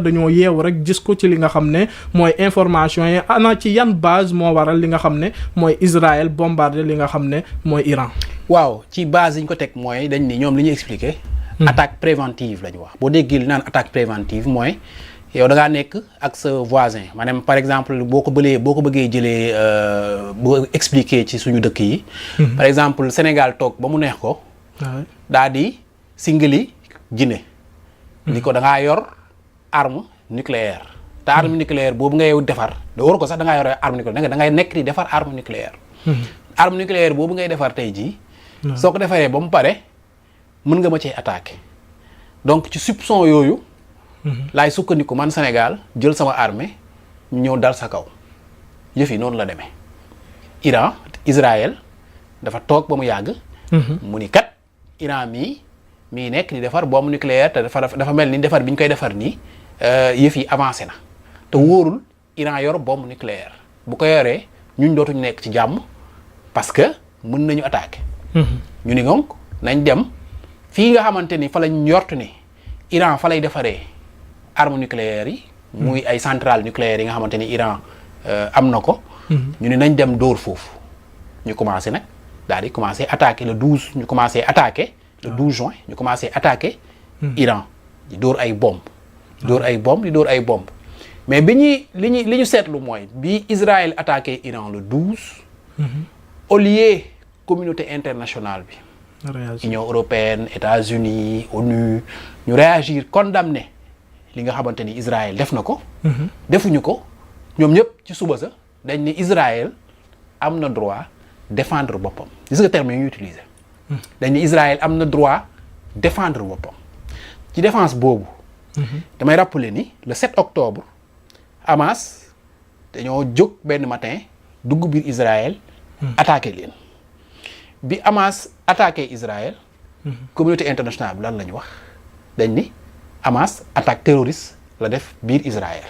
dañoo yeewu rek gis ko ci li nga xam ne mooy information yi ana ci yan base moo waral li nga xam ne mooy Israël bombardé li nga xam ne mooy Iran. waaw ci base yi ñu ko teg mooy dañ ni ñoom li ñuy expliqué. attaque préventive la ñu wax boo déggee li naan attaque préventive mooy yow da ngaa nekk ak sa voisin maanaam par exemple boo ko bëggee jëlee boo expliqué ci suñu dëkk yi. par exemple Sénégal toog ba mu neex ko. daa di singali Guinée. ni ko da ngaa yor arme nucléaire. te arme nucléaire boobu ngay defar da war ko sax da ngaa yor arme nucléaire da ngay nekk di defar arme nucléaire. arme nucléaire boobu ngay defar tey jii. soo ko defaree ba mu pare mën nga ma cee attaqué. donc ci soupçon yooyu. laay sukkandiku man Sénégal jël sama armée ñëw dal sa kaw yëf yi noonu la demee. Israël dafa toog ba mu yàgg. mu ni kat Iran mi ngi nekk di defar bombe nucléaire te dafa mel ni defar bi ñu koy defar nii yëf yi avancé na te wóorul Iran yor bombe nucléaire bu ko yoree ñun dootuñu nekk ci jàmm parce que mën nañu attaquer. ñu ni donc nañ dem fii nga xamante ni fa lañ njort ni Iran fa lay defaree arme nucléaire yi. muy ay centrales nucléaires yi nga xamante ni Iran am na ko. ñu ni nañ dem dóor foofu ñu commencé nag daal di commencé attaquer le 12 ñu commencé attaquer. le 12 juin ñu commencé attaquer Iran di dóor ay bombe dóor ay bombe mais li ñu seetlu mooy bi Israël attaqué Iran le 12 au lieu communauté internationale bi Union européenne États-Unis ONU ñu réagir condamner li nga xamante ni Israël def na ko defuñu ko ñoom ñëpp ci suba sa dañ ne Israël am na droit défendre boppam gis nga terme yi ñuy utiliser dañ ne Israël am na droit défendre boppam ci défense boobu damay rappeler ni le 7 octobre Hamas dañoo jóg benn matin dugg biir Israël attaqué leen bi Hamas attaqué Israël communauté internationale bi lan la ñu wax dañ ni Hamas attaque terroriste la def biir Israël.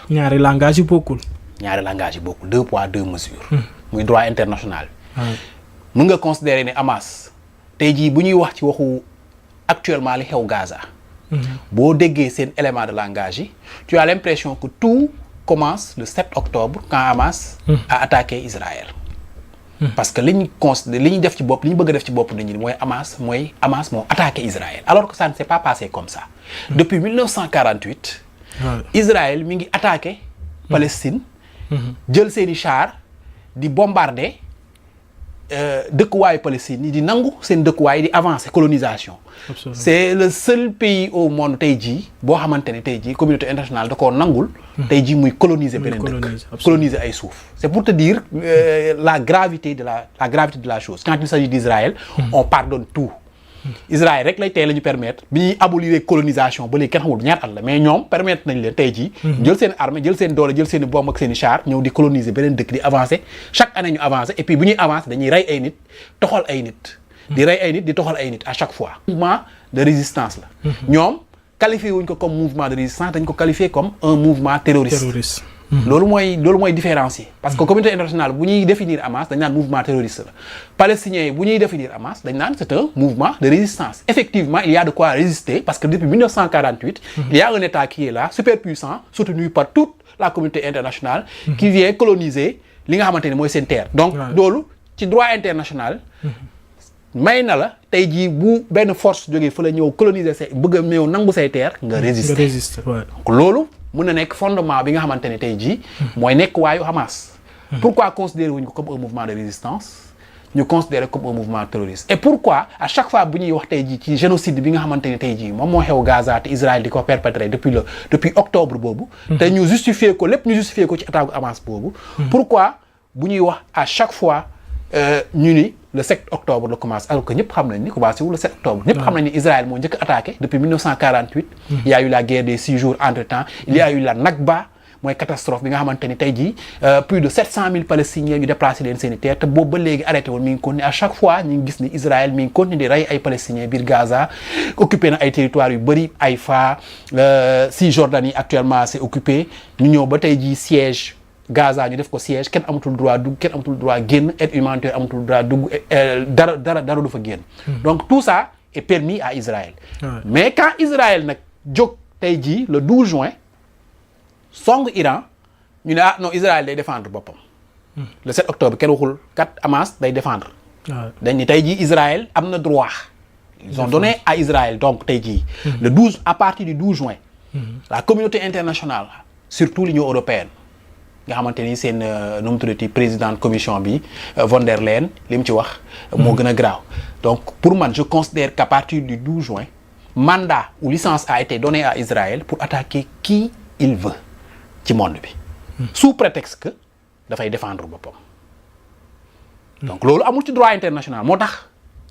ñaari langage yi bokkul. deux poids deux mesures. muy droit international bi. mën nga considérer ne Hamas tey jii bu ñuy wax ci waxu actuellement li xew Gaza. boo déggee seen élément de langage yi tu as l'impression que tout commence le 7 octobre quand Hamas a attaqué Israël. parce que li ñu def ci bopp li ñu bëgg a def ci bopp nit ñi mooy Hamas moo attaqué Israël alors que ça ne s'est pas passé comme ça. depuis 1948. Israël mi ngi attaqué Palestine. jël seeni char di bombarder dëkkuwaayu Palestine yi di nangu seen dëkkuwaay di avancer colonisation. Absolument. C'est le seul pays au monde tey jii boo xamante ne tey jii communauté internationale da koo nangul. tey jii muy coloniser beneen dëkk coloniser ay suuf. c'est pour te dire la gravité de la chose quand il s'agit d'Israël on pardonne tout. Israël rek lay tey la ñu permettre bi ñuy abolir colonisation ba léegi kenn xamul ñaar at la mais ñoom permettre nañ leen tey jii. jël seen armée jël seen doole jël seen i bombe ak seen i char ñëw di coloniser beneen dëkk di avancer chaque année ñu avancer et puis bu ñuy avancer dañuy rey ay nit toxal ay nit. di rey ay nit di toxal ay nit à chaque fois. mouvement de résistance la. ñoom qualifié wuñ ko comme mouvement de résistance dañ ko qualifié comme un mouvement terroriste. loolu mooy différencier parce que communauté internationale bu ñuy définir Hamas dañ naan mouvement terroriste la palestiniens yi bu ñuy définir Hamas dañ naan c'est un mouvement de résistance effectivement il y a de quoi résister parce que depuis 1948 il y a un état qui est là superpuissant soutenu par toute la communauté internationale qui vient coloniser li nga xamante ne mooy seen terre donc loolu ci droit international may na la tey jii bu benn force jógee fa la ñëw coloniser say bëgg a ñëw nangu say terre nga résister donc loolu mën na nekk fondement bi nga xamante ne tey jii mooy nekk waayu Hamas. Pourquoi considérer wuñ ko comme un mouvement de résistance ñu considérer comme un mouvement terroriste et pourquoi à chaque fois bu ñuy wax tey jii ci génocide bi nga xamante ne tey jii moom moo xew Gaza te Israël di ko perpétrer depuis octobre boobu te ñu justifier ko lépp ñu justifier ko ci attaque Hamas boobu pourquoi bu ñuy wax à chaque fois ñu ni le 7 octobre la commencé alors que ñëpp xam nañ ni commencé wu le 7 octobre ñëpp xam nañ ni Israël moo njëkk attaqué depuis 1948 il y a eu la guerre des 6 jours entre temps il y a eu la Nakba mooy catastrophe bi nga xamante ni tey jii plus de 700 000 palestiniens ñu déplacé leen seen i terre te boobu ba léegi arrêté woon mi ngi continuer à chaque fois ñu ngi gis ni Israël mi ngi continuer di rey ay palestiniens biir Gaza occupé na ay territoires yu bëri Haïfa Cisjordanie actuellement c'est occupé ñu ñëw ba tey jii siège Gaza ñu def ko siège kenn amatul droit dugg kenn amatul droit génn aide humanitaire amatul droit dugg dara du fa génn. donc tout ça est permis à Israël. mais quand Israël nag jóg tey jii le 12 juin song Iran ñu ne non Israël day défendre boppam. Le 7 octobre kenn waxul kat Hamas day défendre. dañ ni tey jii Israël am na droit. Ils ont donné à Israël donc tey jii. le 12 à partir du 12 juin. la communauté internationale surtout l'Union européenne nga xamante ni seen nu mu tuddati présidente commission bi von der Leyen li mu ci wax. moo gën a graaw donc pour man je considère qu'à partir du 12 juin mandat ou licence a été donné à Israël pour attaquer qui il veut ci monde bi. sous prétexte que dafay défendre boppam. donc loolu amul ci droit international moo tax.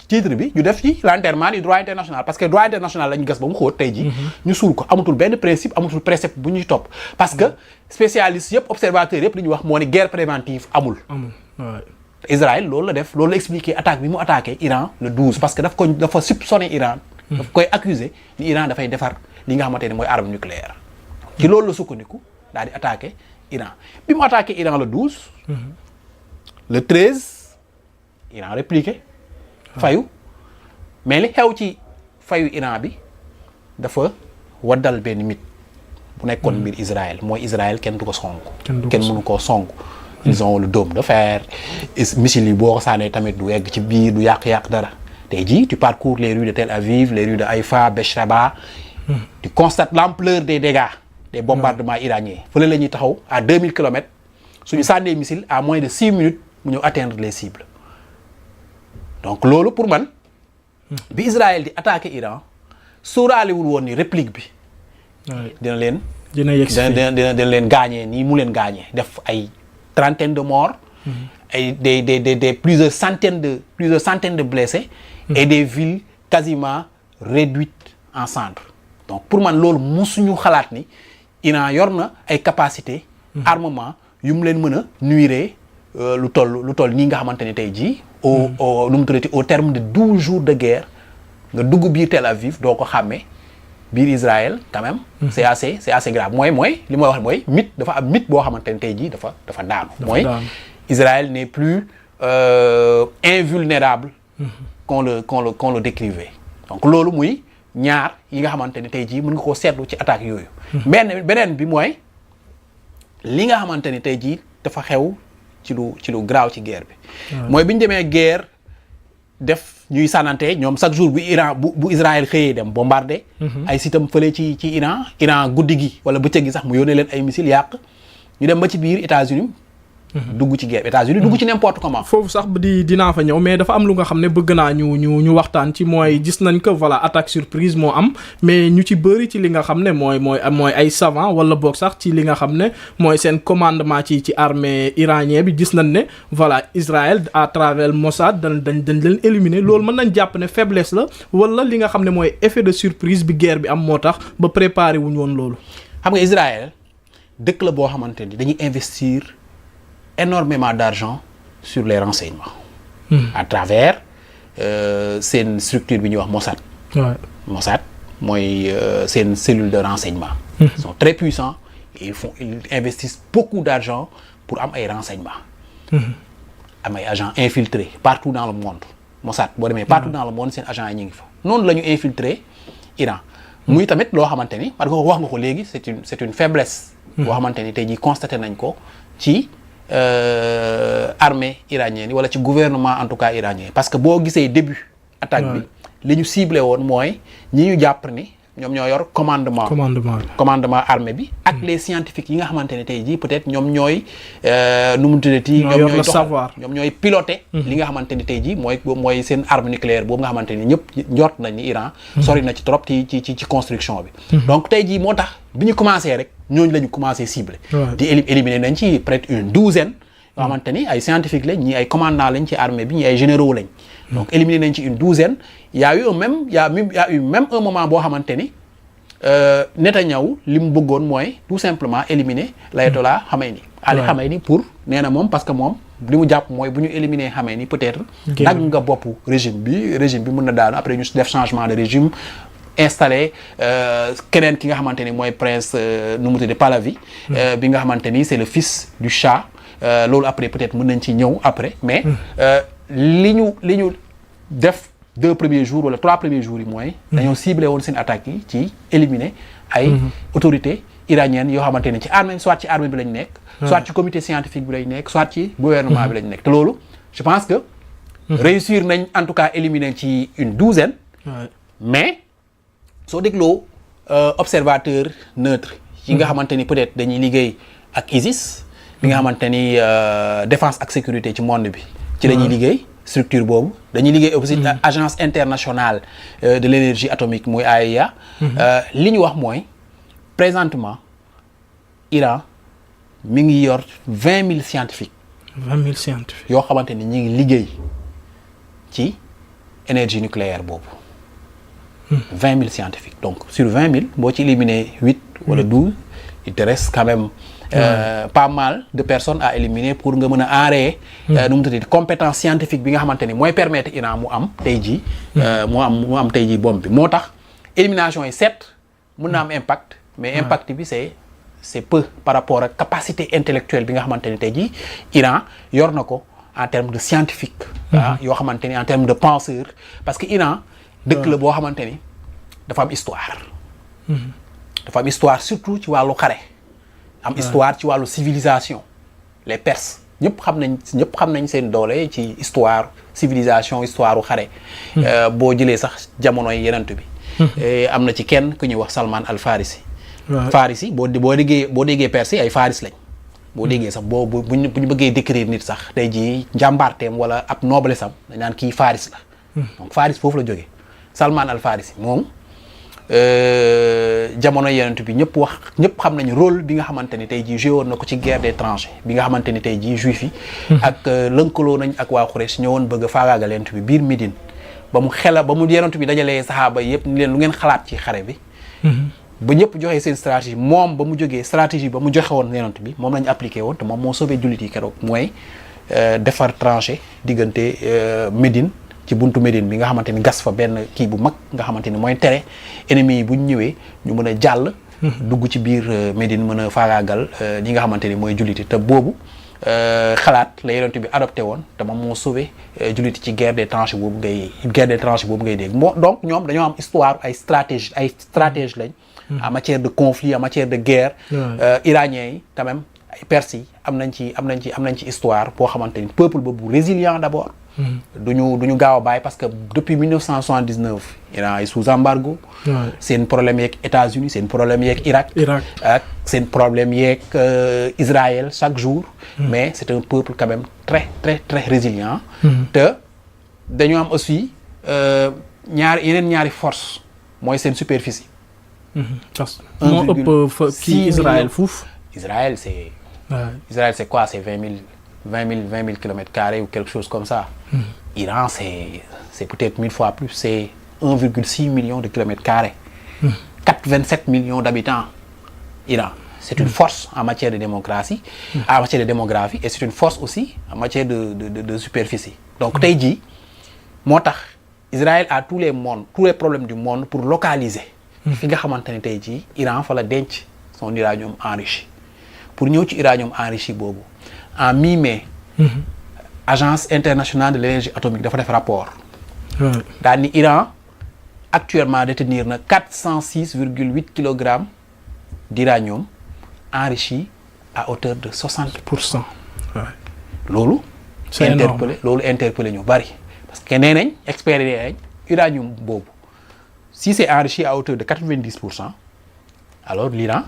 titre bi ñu def ci l'enterrement du droit international parce que droit international lañu gas ba mu xóot tey jii. ñu suul ko amatul benn principe amatul précepte bu ñuy topp parce que spécialistes yëpp observateurs yëpp li ñu wax moo ni guerre préventive amul. Israël loolu la def loolu la expliqué attaque bi mu attaqué Iran le 12 parce que dafa soupçonné Iran. daf koy accuser ni Iran dafay defar li nga xamante ne mooy arme nucléaire. ci loolu la sukkandiku daal di attaqué Iran bi mu attaqué Iran le 12. le 13 Iran répliqué. fayu mais li xew ci fayu Iran bi dafa waddal benn mythe bu nekkoon mbir Israël mooy Israël kenn du ko song kenn mënu koo song ils ont le dôme de fer missile yi boo ko sànnee tamit du egg ci biir du yàq dara tey jii tu parcours les rues de Tel Aviv les rues de Haïfa Beersheba tu constates l'ampleur des dégâts des bombardements iraniens fële la ñuy taxaw à 2000 kilomètres suñu sànnee missile à moins de 6 minutes mu ñëw atteindre les cibles donc loolu pour man bi Israël di attaquer Iran sóoraalewul woon ni réplique bi dina leen gaañee nii mu leen gaañee def ay trentaine de morts ay des plusieurs centaines de blessés et des villes quasiment réduites en cendres donc pour man loolu musuñu xalaat ni Iran yor na ay capacités armement yu mu leen mën a nuire lu toll nii nga xamante ne tey jii nu mu tuddati au terme de 12 jours de guerre nga dugg biir Tel Aviv doo ko xàmmee biir Israël quand même c'est assez grave mooy li may wax mooy mythe dafa am mythe boo xamante ne tey jii dafa daanu mooy Israël n'est plus invulnérable qu'on le décrivait donc loolu muy ñaar yi nga xamante ne tey jii mën nga koo seetlu ci attaque yooyu beneen bi mooy li nga xamante ne tey jii dafa xew ci lu graaw ci guerre bi mooy bi ñu demee guerre def ñuy sànnante ñoom chaque jour bu Israël xëyee dem bombardé ay sitam fële ci Iran guddi gi wala bëccëg gi sax mu yónnee leen ay missiles yàq ñu dem ba ci biir États-Unis dugg ci guerre États-Unis dugg ci n'importe comment foofu sax dinaa fa ñëw mais dafa am lu nga xam ne bëgg naa ñu waxtaan ci mooy gis nañ que voilà attaque surprise moo am mais ñu ci bëri ci li nga xam ne mooy ay savant wala boog sax ci li nga xam ne mooy seen commandement ci armée iranien bi gis nañ ne voilà Israël à travers Mossad dañ leen éliminer loolu mën nañ jàpp ne faiblesse la wala li nga xam ne mooy effet de surprise bi guerre bi am moo tax ba préparer wuñu woon loolu xam nga Israël dëkk la boo xamante ni dañuy investir énormément d'argent sur les renseignements à travers seen structure bi ñuy wax Mossad Mossad mooy seen cellule de renseignement ils sont très puissants et ils investissent beaucoup d'argent pour am ay renseignements am ay agents infiltrés partout dans le monde Mossad boo demee partout dans le monde seen agents yi ñu ngi fa noonu la ñu infiltrer Iran muy tamit loo xamante ni parce que wax nga ko léegi c'est une faiblesse boo xamante ni tey jii constaté nañ ko ci armée iranienne wala ci gouvernement en tout cas iranien parce que boo gisee début attaque bi li ñu ciblé woon mooy ñi ñu jàpp ni ñoom ñoo yor commandement armée bi ak les scientifiques yi nga xamante ne tey jii peut-être ñoom ñooy nu mu tuddati ñoom ñooy piloter li nga xamante ni tey jii mooy seen arme nucléaire boobu nga xamante ni ñëpp njort nañ ni Iran sori na ci trop ci construction bi donc tey jii moo tax bi ñu commencé rek ñooñu la ñu commencé cibler di éliminer nañ ci peut-être une douzaine yoo xamante ni ay scientifiques lañ ñi ay commandants lañ ci armée bi ñi ay généraux lañ donc éliminer nañ ci une douzaine y a eu même un moment boo xamante ni Netanyahou li mu bëggoon mooy tout simplement éliminer l'ayatollah Khamenei Ali Khamenei pour nee na moom parce que moom li mu jàpp mooy bu ñu éliminer Khamenei peut-être dagg nga boppu régime bi mën na daanu après ñu def changement de régime installé keneen ki nga xamante ni mooy prince nu mu tudd Pahlavi bi nga xamante ni c'est le fils du Shah loolu après peut-être mën nañ ci ñëw après mais li ñu def 2 premiers jours wala 3 premiers jours yi mooy dañoo ciblé woon seen attaques yi ci éliminer ay autorités iraniennes yoo xamante ni ci armée soit ci armée bi lañ nekk. soit ci comité scientifique bi lañ nekk soit ci gouvernement bi lañ nekk te loolu je pense que. réussir nañ en tout cas éliminer ci une douzaine. mais soo dégloo observateur neutre yi nga xamante ni peut-être dañuy liggéey ak ISIS. bi nga xamante ni défense ak sécurité ci monde bi. ci lañuy liggéey structure boobu dañuy liggéey aussi agence internationale de l'énergie atomique mooy AIEA. li ñu wax mooy présentement Iran mi ngi yor 20 000 scientifiques. 20 000 scientifiques yoo xamante ni ñu ngi liggéey ci énergie nucléaire boobu. 20 000 scientifiques donc sur 20 000 boo ci éliminer 8 wala 12 il te reste quand même. Pas mal de personnes à éliminer pour nga mën a enrayer nu mu tuddati compétence scientifique bi nga xamante ni mooy permettre Iran mu am tey jii mu am tey jii bombe bi moo tax élimination yi certes mën na am impact mais impact bi c'est peu par rapport ak capacité intellectuelle bi nga xamante ni tey jii Iran yor na ko en termes de scientifique yoo xamante ni en termes de penseurs parce que Iran dëkk la boo xamante ni dafa am histoire surtout ci wàllu xare am histoire ci wàllu civilisation les Perses ñëpp xam nañ seen doole ci histoire civilisation histoire u xare boo jëlee sax jamonoy yenent bi am na ci kenn ku ñuy wax Salman al Farisi Farisi boo déggee Perse yi ay Faris lañ boo déggee sax bu ñu bëggee décrire nit sax tey jii njàmbaarteem wala ab noblesse am dañ naan kii Faris la donc Faris foofu la jógee Salman al Farisi moom jamono yenent bi ñëpp xam nañu rôle bi nga xamante ni tey jii joué woon na ko ci guerre des tranchées bi nga xamante ni tey jii juif yi ak lënkaloo nañ ak waa Quraysh ñëwoon bëgg a faagaagal yenent bi biir Médine ba mu yenent bi dajalee saxaaba yëpp ni leen lu ngeen xalaat ci xare bi ba ñëpp joxee seen stratégie moom ba mu jógee stratégie ba mu joxe woon yenent bi moom lañu appliqué woon te moom moo sauvé jullit yi keroog mooy defar tranchée diggante Médine ci buntu Médine bi nga xamante ni gas fa benn kii bu mag nga xamante ni mooy tere ennemis yi bu ñu ñëwee ñu mën a jàll dugg ci biir Médine mën a faagaagal ñi nga xamante ni mooy julliti te boobu xalaat la yonent bi adopté woon te moom moo sauvé julliti ci guerre des tranchées boobu ngay dégg donc ñoom dañoo am histoire ay stratège lañ en matière de conflit en matière de guerre iraniens yi quand même ay Perses yi am nañ ci histoire boo xamante ni peuple boobu résilient d'abord duñu gaaw a bàyyi parce que depuis 1979 Iran est sous embargo seen problème yeeg États-Unis seen problème yeeg Irak ak seen problème yeeg Israël chaque jour mais c'est un peuple quand même très très très résilient te dañu am aussi ñaari force mooy seen superficie moo ëpp kii Israël fuuf Israël c'est quoi c'est 20 000 kilomètres carrés ou quelque chose comme ça. Iran, c'est peut-être 1000 fois plus. C'est 1,6 million de kilomètres carrés. 27 millions d'habitants. Iran. C'est une force en matière de démocratie, en matière de démographie, et c'est une force aussi en matière de superficie. Donc, tey jii moo tax Israël a tous les problèmes du monde pour localiser. fi nga xamante ne tey jii Iran fa la denc son uranium enrichi. pour ñëw ci uranium enrichi boobu. en mi-mai agence internationale de l'énergie atomique dafa def rapport daal ni Iran actuellement détenir na 406,8 kilogrammes d'uranium enrichi à hauteur de 60%. loolu interpellé ñu bari parce que nee nañ experts yi nee nañ uranium boobu si c'est enrichi à hauteur de 90%, alors l'Iran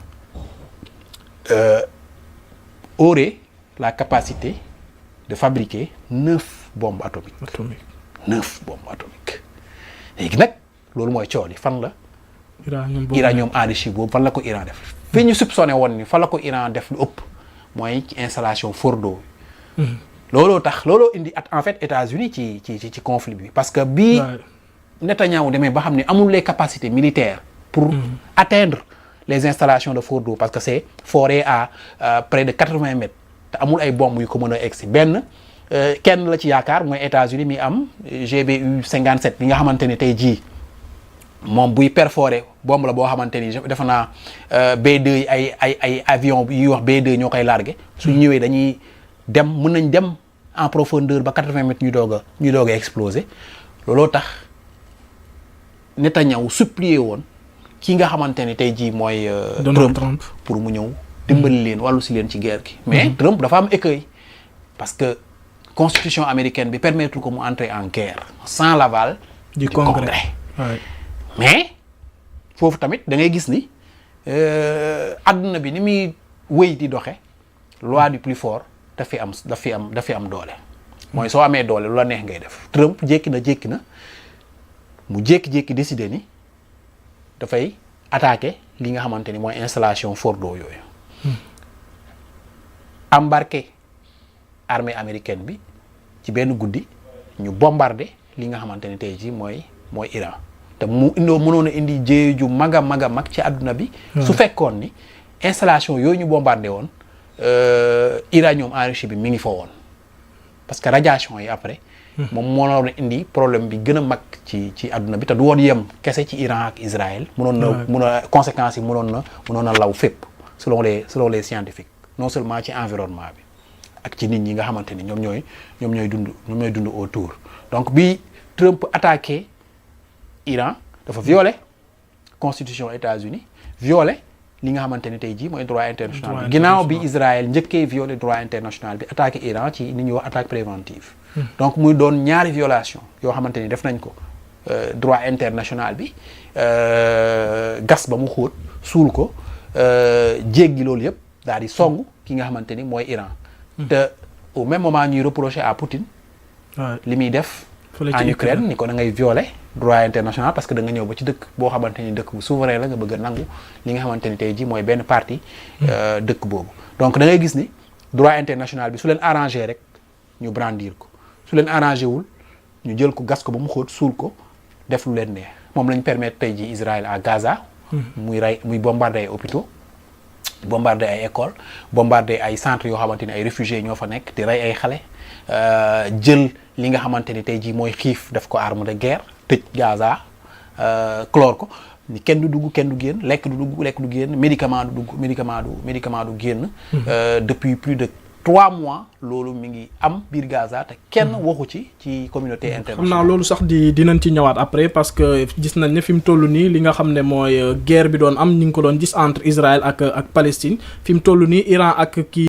aurait la capacité de fabriquer 9 bombes atomiques. 9 bombes atomiques. léegi nag loolu mooy coow li fan la. uranium enrichi boobu fan la ko Iran def. fi ñu soupçonné woon ni fan la ko Iran def lu ëpp mooy ci installation Fordo. looloo indi en fait États-Unis ci conflit bi parce que bii Netanyahou demee ba xam ne amul les capacités militaires pour atteindre les installations de Fordo parce que c'est foré à près de 80 mètres. te amul ay bomb yu ko mën a egsi benn kenn la ci yaakaar mooy États-Unis mi am GBU 57 bi nga xamante ni tey jii moom buy perforer bomb la boo xamante ni defe naa B2 yi ay avion yuy wax B2 ñoo koy largué su ñëwee dañuy mën nañ dem en profondeur ba 80 mètres ñu doog a exploser looloo tax Netanyahou supplier woon ki nga xamante ni tey jii mooy Donald Trump pour mu ñëw dimbali leen wàllu si leen ci guerre gi. mais Trump dafa am écueil parce que constitution américaine bi permettre ko mu entrer en guerre sans l'aval du Congrès. Ouais. mais foofu tamit da ngay gis ni adduna bi ni muy wéy di doxe loi du plus fort daf fi am doole. mooy soo amee doole lu la neex ngay def. Trump jékki na mu jékki-jékki décider ni dafay attaquer li nga xamante ni mooy installation Fordo yooyu. embarqué armée américaine bi ci benn guddi ñu bombardé li nga xamante ni tey jii mooy Iran te mënoon a indi jéey ju mag a mag ci àdduna bi. su fekkoon ni installation yooyu ñu bombardé woon uranium enrichi bi mi ngi fa woon parce que radiation yi après. moom moo doon indi problème bi gën a mag ci àdduna bi te du woon yem kese ci Iran ak Israël. mënoon na conséquences yi mënoon na law fépp selon les scientifiques non seulement ci environnement bi ak ci nit ñi nga xamante ni ñoom ñooy dund autour. donc bi Trump attaqué Iran dafa violer constitution États-Unis violer li nga xamante ni tey jii mooy droit international bi ginnaaw bi Israël njëkkee violer droit international bi attaqué Iran ci ni ñuy wax attaque préventive. donc muy doon ñaari violation yoo xamante ni def nañ ko droit international bi gas ba mu xóot suul ko jéggi loolu yëpp daal di song ki nga xamante ni mooy Iran. te au même moment ñuy reprocher à Poutine. li muy def. en Ukraine ni ko da ngay violer droit international parce que da nga ñëw ba ci dëkk boo xamante ni dëkk bu souverain la nga bëgg a nangu li nga xamante ni tey jii mooy benn partie dëkk boobu. donc da ngay gis ni droit international bi su leen arrangé rek ñu brandir ko. su leen arrangé wul ñu jël ko gas ko ba mu xóot suul ko def lu leen neex moom lañ permettre tey ji Israël à Gaza. muy bombarder ay hôpitaux bombarder ay écoles bombarder ay centres yoo xamante ni ay réfugiés ñoo fa nekk di rey ay xale jël li nga xamante ni tey ji mooy xiif def ko arme de guerre tëj Gaza clore ko ni kenn du dugg kenn du génn lekk du génn médicament du génn. depuis plus de 3 mois loolu mi ngi am biir Gaza te kenn waxu ci communauté internationale. xam naa loolu sax dinañ ci ñëwaat après parce que gis nañ ne fi mu toll nii li nga xam ne mooy guerre bi doon am ñu ngi ko doon gis entre Israël ak Palestine fi mu toll nii Iran ak kii.